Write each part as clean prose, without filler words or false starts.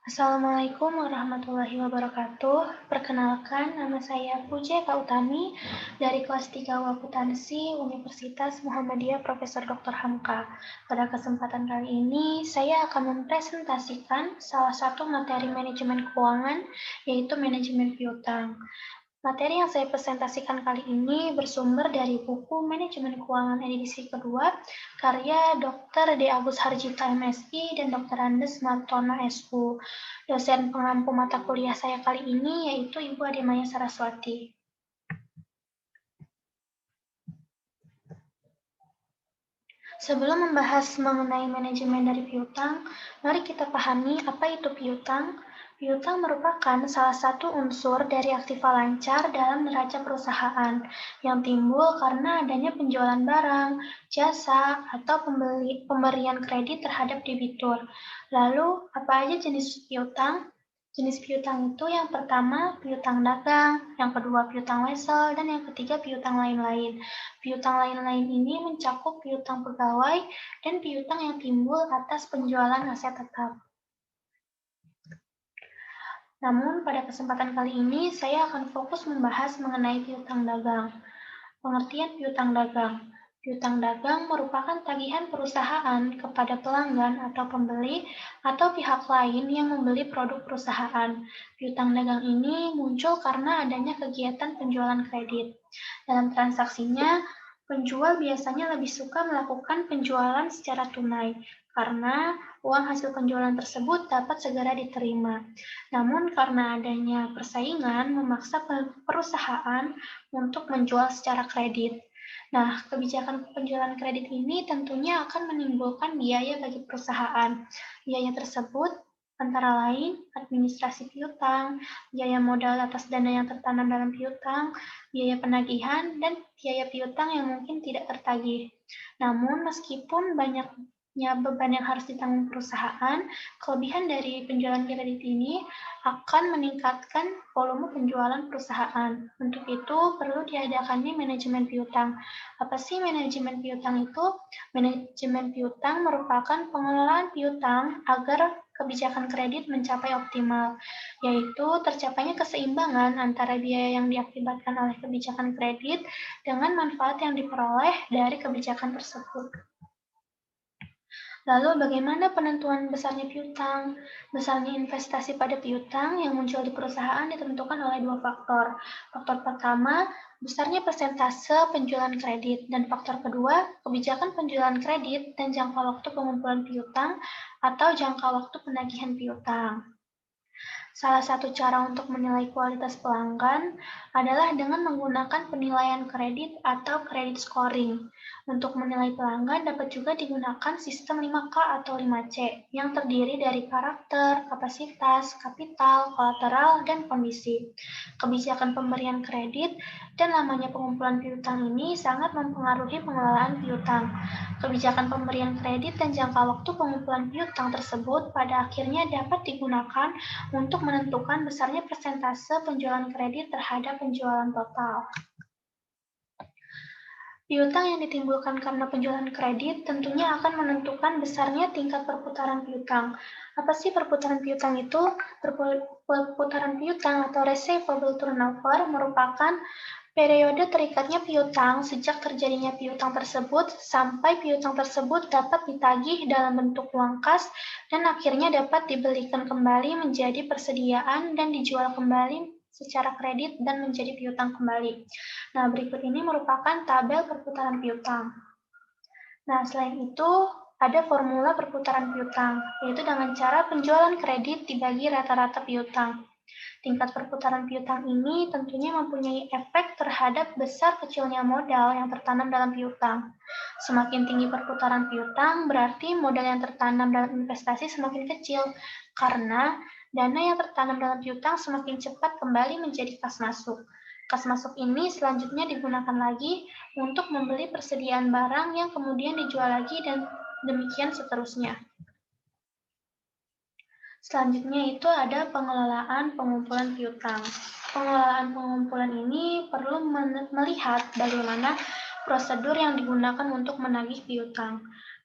Assalamualaikum warahmatullahi wabarakatuh. Perkenalkan, nama saya Puja Eka Utami dari kelas 3 Akuntansi Universitas Muhammadiyah Profesor Dr. Hamka. Pada kesempatan kali ini, saya akan mempresentasikan salah satu materi manajemen keuangan, yaitu manajemen piutang. Materi yang saya presentasikan kali ini bersumber dari buku Manajemen Keuangan edisi kedua, karya Dr. D. Agus Harjita MSI dan Dr. Andes Martono SU. Dosen pengampu mata kuliah saya kali ini yaitu Ibu Ademaya Saraswati. Sebelum membahas mengenai manajemen dari piutang, mari kita pahami apa itu piutang. Piutang merupakan salah satu unsur dari aktiva lancar dalam neraca perusahaan yang timbul karena adanya penjualan barang, jasa, atau pemberian kredit terhadap debitur. Lalu, apa aja jenis piutang? Jenis piutang itu yang pertama piutang dagang, yang kedua piutang wesel, dan yang ketiga piutang lain-lain. Piutang lain-lain ini mencakup piutang pegawai dan piutang yang timbul atas penjualan aset tetap. Namun, pada kesempatan kali ini, saya akan fokus membahas mengenai piutang dagang. Pengertian piutang dagang. Piutang dagang merupakan tagihan perusahaan kepada pelanggan atau pembeli atau pihak lain yang membeli produk perusahaan. Piutang dagang ini muncul karena adanya kegiatan penjualan kredit. Dalam transaksinya, penjual biasanya lebih suka melakukan penjualan secara tunai karena uang hasil penjualan tersebut dapat segera diterima. Namun karena adanya persaingan memaksa perusahaan untuk menjual secara kredit. Nah, kebijakan penjualan kredit ini tentunya akan menimbulkan biaya bagi perusahaan. Biaya tersebut antara lain administrasi piutang, biaya modal atas dana yang tertanam dalam piutang, biaya penagihan, dan biaya piutang yang mungkin tidak tertagih. Namun, meskipun banyaknya beban yang harus ditanggung perusahaan, kelebihan dari penjualan kredit ini akan meningkatkan volume penjualan perusahaan. Untuk itu, perlu diadakannya manajemen piutang. Apa sih manajemen piutang itu? Manajemen piutang merupakan pengelolaan piutang agar kebijakan kredit mencapai optimal, yaitu tercapainya keseimbangan antara biaya yang diakibatkan oleh kebijakan kredit dengan manfaat yang diperoleh dari kebijakan tersebut. Lalu bagaimana penentuan besarnya piutang? Besarnya investasi pada piutang yang muncul di perusahaan ditentukan oleh dua faktor. Faktor pertama, besarnya persentase penjualan kredit, dan faktor kedua, kebijakan penjualan kredit dan jangka waktu pengumpulan piutang atau jangka waktu penagihan piutang. Salah satu cara untuk menilai kualitas pelanggan adalah dengan menggunakan penilaian kredit atau credit scoring. Untuk menilai pelanggan dapat juga digunakan sistem 5K atau 5C yang terdiri dari karakter, kapasitas, kapital, kolateral, dan kondisi. Kebijakan pemberian kredit dan lamanya pengumpulan piutang ini sangat mempengaruhi pengelolaan piutang. Kebijakan pemberian kredit dan jangka waktu pengumpulan piutang tersebut pada akhirnya dapat digunakan untuk menentukan besarnya persentase penjualan kredit terhadap penjualan total. Piutang yang ditimbulkan karena penjualan kredit tentunya akan menentukan besarnya tingkat perputaran piutang. Apa sih perputaran piutang itu? Perputaran piutang atau receivable turnover merupakan periode terikatnya piutang sejak terjadinya piutang tersebut sampai piutang tersebut dapat ditagih dalam bentuk uang kas dan akhirnya dapat dibelikan kembali menjadi persediaan dan dijual kembali secara kredit dan menjadi piutang kembali. Nah, berikut ini merupakan tabel perputaran piutang. Nah, selain itu, ada formula perputaran piutang, yaitu dengan cara penjualan kredit dibagi rata-rata piutang. Tingkat perputaran piutang ini tentunya mempunyai efek terhadap besar kecilnya modal yang tertanam dalam piutang. Semakin tinggi perputaran piutang, berarti modal yang tertanam dalam investasi semakin kecil, karena dana yang tertanam dalam piutang semakin cepat kembali menjadi kas masuk. Kas masuk ini selanjutnya digunakan lagi untuk membeli persediaan barang yang kemudian dijual lagi dan demikian seterusnya. Selanjutnya itu ada pengelolaan pengumpulan piutang. Pengelolaan pengumpulan ini perlu melihat bagaimana prosedur yang digunakan untuk menagih piutang.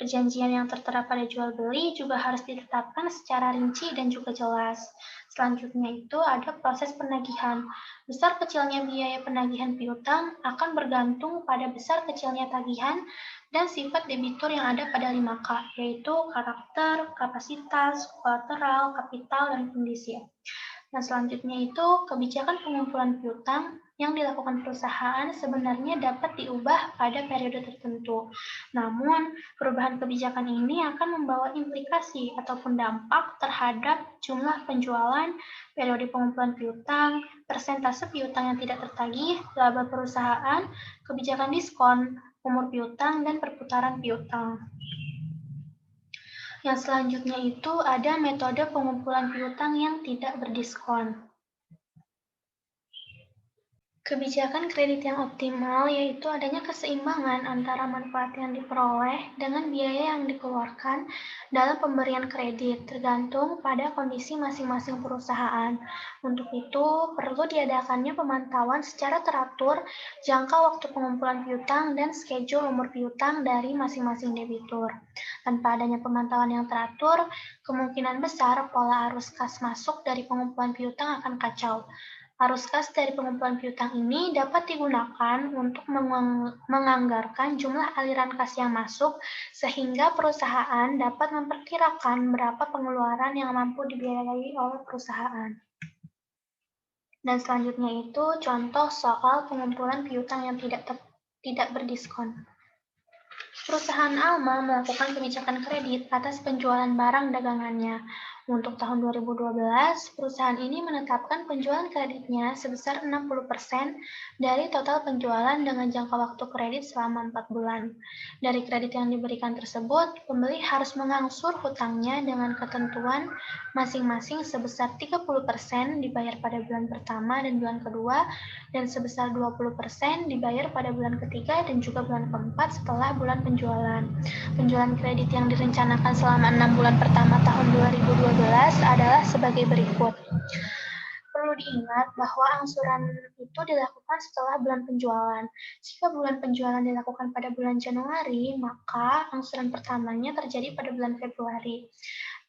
Perjanjian yang tertera pada jual beli juga harus ditetapkan secara rinci dan juga jelas. Selanjutnya itu ada proses penagihan. Besar kecilnya biaya penagihan piutang akan bergantung pada besar kecilnya tagihan dan sifat debitur yang ada pada 5K, yaitu karakter, kapasitas, kolateral, kapital, dan kondisi. Nah, selanjutnya itu kebijakan pengumpulan piutang yang dilakukan perusahaan sebenarnya dapat diubah pada periode tertentu. Namun, perubahan kebijakan ini akan membawa implikasi ataupun dampak terhadap jumlah penjualan, periode pengumpulan piutang, persentase piutang yang tidak tertagih, laba perusahaan, kebijakan diskon, umur piutang, dan perputaran piutang. Yang selanjutnya itu ada metode pengumpulan piutang yang tidak berdiskon. Kebijakan kredit yang optimal yaitu adanya keseimbangan antara manfaat yang diperoleh dengan biaya yang dikeluarkan dalam pemberian kredit, tergantung pada kondisi masing-masing perusahaan. Untuk itu, perlu diadakannya pemantauan secara teratur jangka waktu pengumpulan piutang dan schedule umur piutang dari masing-masing debitur. Tanpa adanya pemantauan yang teratur, kemungkinan besar pola arus kas masuk dari pengumpulan piutang akan kacau. Arus kas dari pengumpulan piutang ini dapat digunakan untuk menganggarkan jumlah aliran kas yang masuk, sehingga perusahaan dapat memperkirakan berapa pengeluaran yang mampu dibiayai oleh perusahaan. Dan selanjutnya itu contoh soal pengumpulan piutang yang tidak berdiskon. Perusahaan Alma melakukan kebijakan kredit atas penjualan barang dagangannya. Untuk tahun 2012, perusahaan ini menetapkan penjualan kreditnya sebesar 60% dari total penjualan dengan jangka waktu kredit selama 4 bulan. Dari kredit yang diberikan tersebut, pembeli harus mengangsur hutangnya dengan ketentuan masing-masing sebesar 30% dibayar pada bulan pertama dan bulan kedua, dan sebesar 20% dibayar pada bulan ketiga dan juga bulan keempat setelah bulan penjualan. Penjualan kredit yang direncanakan selama 6 bulan pertama tahun 2012 adalah sebagai berikut. Perlu diingat bahwa angsuran itu dilakukan setelah bulan penjualan. Jika bulan penjualan dilakukan pada bulan Januari, maka angsuran pertamanya terjadi pada bulan Februari.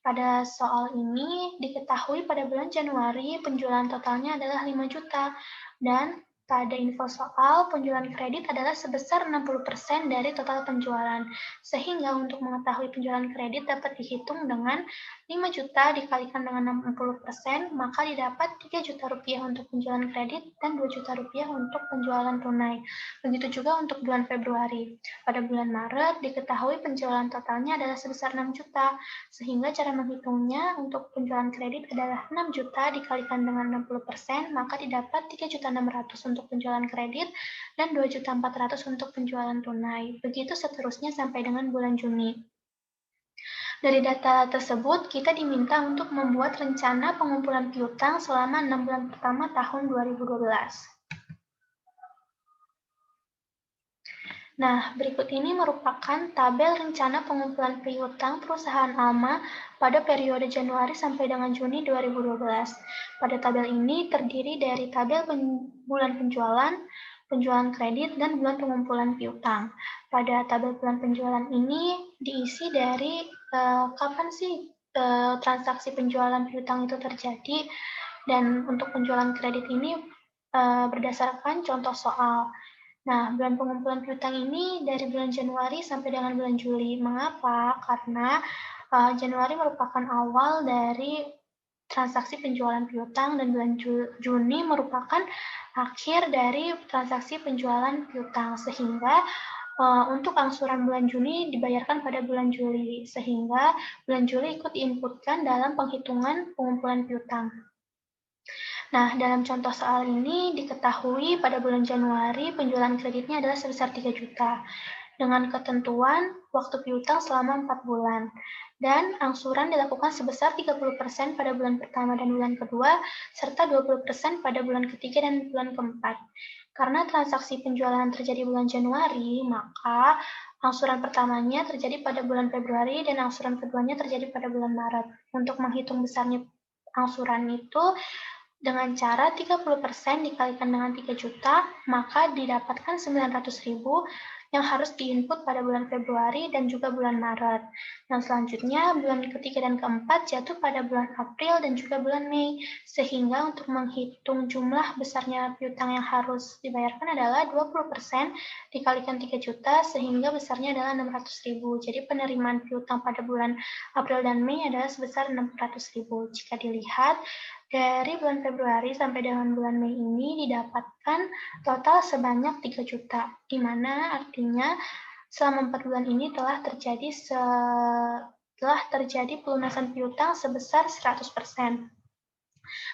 Pada soal ini diketahui pada bulan Januari penjualan totalnya adalah 5 juta dan pada info soal penjualan kredit adalah sebesar 60% dari total penjualan. Sehingga untuk mengetahui penjualan kredit dapat dihitung dengan 5 juta dikalikan dengan 60%, maka didapat 3 juta rupiah untuk penjualan kredit dan 2 juta rupiah untuk penjualan tunai. Begitu juga untuk bulan Februari. Pada bulan Maret diketahui penjualan totalnya adalah sebesar 6 juta, sehingga cara menghitungnya untuk penjualan kredit adalah 6 juta dikalikan dengan 60%, maka didapat 3.600.000 untuk penjualan kredit dan 2.400.000 untuk penjualan tunai. Begitu seterusnya sampai dengan bulan Juni. Dari data tersebut, kita diminta untuk membuat rencana pengumpulan piutang selama 6 bulan pertama tahun 2012. Nah, berikut ini merupakan tabel rencana pengumpulan piutang perusahaan Alma pada periode Januari sampai dengan Juni 2012. Pada tabel ini terdiri dari tabel bulan penjualan, penjualan kredit, dan bulan pengumpulan piutang. Pada tabel bulan penjualan ini diisi dari kapan sih transaksi penjualan piutang itu terjadi, dan untuk penjualan kredit ini berdasarkan contoh soal. Nah, bulan pengumpulan piutang ini dari bulan Januari sampai dengan bulan Juli. Mengapa? Karena Januari merupakan awal dari transaksi penjualan piutang dan bulan Juni merupakan akhir dari transaksi penjualan piutang. Sehingga untuk angsuran bulan Juni dibayarkan pada bulan Juli. Sehingga bulan Juli ikut diinputkan dalam penghitungan pengumpulan piutang. Nah, dalam contoh soal ini diketahui pada bulan Januari penjualan kreditnya adalah sebesar 3 juta dengan ketentuan waktu piutang selama 4 bulan. Dan angsuran dilakukan sebesar 30% pada bulan pertama dan bulan kedua, serta 20% pada bulan ketiga dan bulan keempat. Karena transaksi penjualan terjadi bulan Januari, maka angsuran pertamanya terjadi pada bulan Februari dan angsuran keduanya terjadi pada bulan Maret. Untuk menghitung besarnya angsuran itu, dengan cara 30% dikalikan dengan 3 juta, maka didapatkan 900.000 yang harus diinput pada bulan Februari dan juga bulan Maret. Yang selanjutnya, bulan ketiga dan keempat jatuh pada bulan April dan juga bulan Mei, sehingga untuk menghitung jumlah besarnya piutang yang harus dibayarkan adalah 20% dikalikan 3 juta, sehingga besarnya adalah 600.000. Jadi penerimaan piutang pada bulan April dan Mei adalah sebesar 600.000. Jika dilihat, dari bulan Februari sampai dengan bulan Mei ini didapatkan total sebanyak 3 juta, di mana artinya selama 4 bulan ini telah terjadi pelunasan piutang sebesar 100%.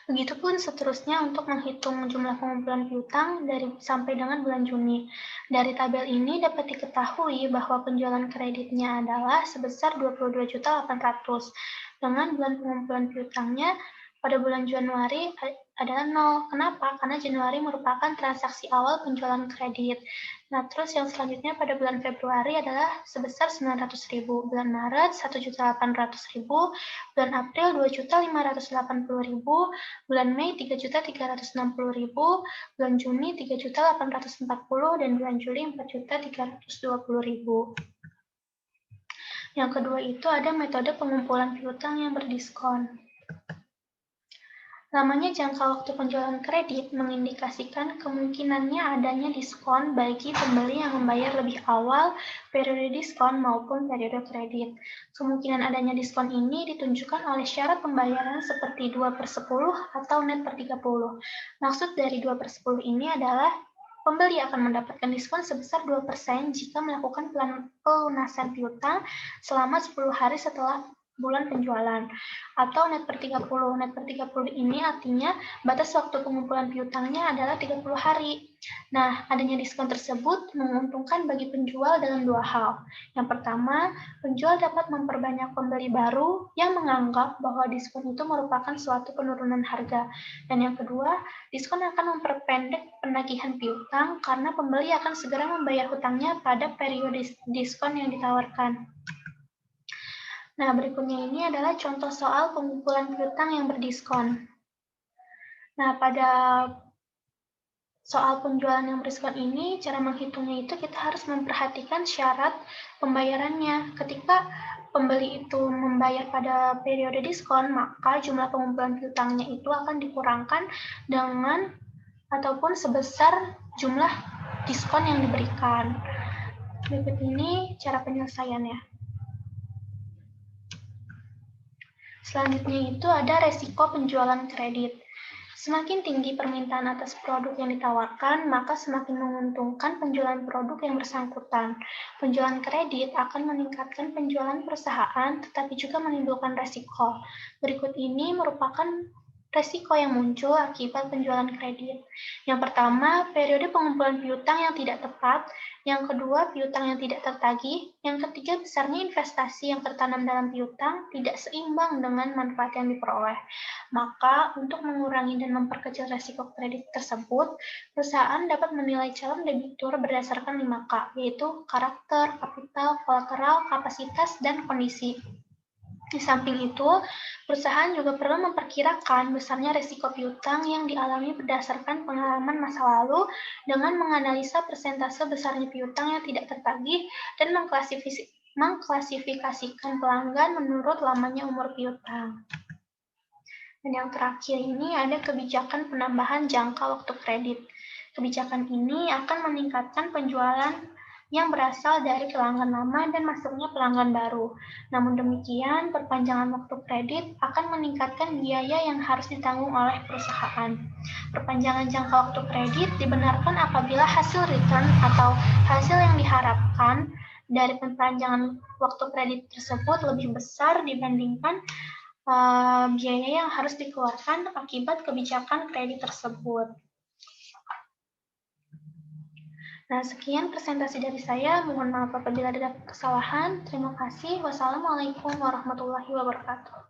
Begitupun seterusnya untuk menghitung jumlah pengumpulan piutang sampai dengan bulan Juni. Dari tabel ini dapat diketahui bahwa penjualan kreditnya adalah sebesar 22.800.000, dengan bulan pengumpulan piutangnya pada bulan Januari adalah 0. Kenapa? Karena Januari merupakan transaksi awal penjualan kredit. Nah, terus yang selanjutnya pada bulan Februari adalah sebesar 900.000, bulan Maret 1.800.000, bulan April 2.580.000, bulan Mei 3.360.000, bulan Juni 3.840.000, dan bulan Juli 4.320.000. Yang kedua itu ada metode pengumpulan piutang yang berdiskon. Lamanya jangka waktu penjualan kredit mengindikasikan kemungkinannya adanya diskon bagi pembeli yang membayar lebih awal periode diskon maupun periode kredit. Kemungkinan adanya diskon ini ditunjukkan oleh syarat pembayaran seperti 2/10 atau net per 30. Maksud dari 2/10 ini adalah pembeli akan mendapatkan diskon sebesar 2% jika melakukan pelunasan piutang selama 10 hari setelah bulan penjualan, atau net per 30. Net per 30 ini artinya batas waktu pengumpulan piutangnya adalah 30 hari. Nah, adanya diskon tersebut menguntungkan bagi penjual dalam dua hal. Yang pertama, penjual dapat memperbanyak pembeli baru yang menganggap bahwa diskon itu merupakan suatu penurunan harga. Dan yang kedua, diskon akan memperpendek penagihan piutang karena pembeli akan segera membayar hutangnya pada periode diskon yang ditawarkan. Nah, berikutnya ini adalah contoh soal pengumpulan piutang yang berdiskon. Nah, pada soal penjualan yang berdiskon ini, cara menghitungnya itu kita harus memperhatikan syarat pembayarannya. Ketika pembeli itu membayar pada periode diskon, maka jumlah pengumpulan piutangnya itu akan dikurangkan dengan ataupun sebesar jumlah diskon yang diberikan. Berikut ini cara penyelesaiannya. Selanjutnya itu ada resiko penjualan kredit. Semakin tinggi permintaan atas produk yang ditawarkan, maka semakin menguntungkan penjualan produk yang bersangkutan. Penjualan kredit akan meningkatkan penjualan perusahaan, tetapi juga menimbulkan resiko. Berikut ini merupakan resiko yang muncul akibat penjualan kredit. Yang pertama, periode pengumpulan piutang yang tidak tepat. Yang kedua, piutang yang tidak tertagih. Yang ketiga, besarnya investasi yang tertanam dalam piutang tidak seimbang dengan manfaat yang diperoleh. Maka, untuk mengurangi dan memperkecil resiko kredit tersebut, perusahaan dapat menilai calon debitur berdasarkan 5K, yaitu karakter, kapital, kolateral, kapasitas, dan kondisi. Di samping itu, perusahaan juga perlu memperkirakan besarnya risiko piutang yang dialami berdasarkan pengalaman masa lalu dengan menganalisa persentase besarnya piutang yang tidak tertagih dan mengklasifikasikan pelanggan menurut lamanya umur piutang. Dan yang terakhir ini ada kebijakan penambahan jangka waktu kredit. Kebijakan ini akan meningkatkan penjualan yang berasal dari pelanggan lama dan masuknya pelanggan baru. Namun demikian, perpanjangan waktu kredit akan meningkatkan biaya yang harus ditanggung oleh perusahaan. Perpanjangan jangka waktu kredit dibenarkan apabila hasil return atau hasil yang diharapkan dari perpanjangan waktu kredit tersebut lebih besar dibandingkan biaya yang harus dikeluarkan akibat kebijakan kredit tersebut. Nah, sekian presentasi dari saya. Mohon maaf apabila ada kesalahan. Terima kasih. Wassalamualaikum warahmatullahi wabarakatuh.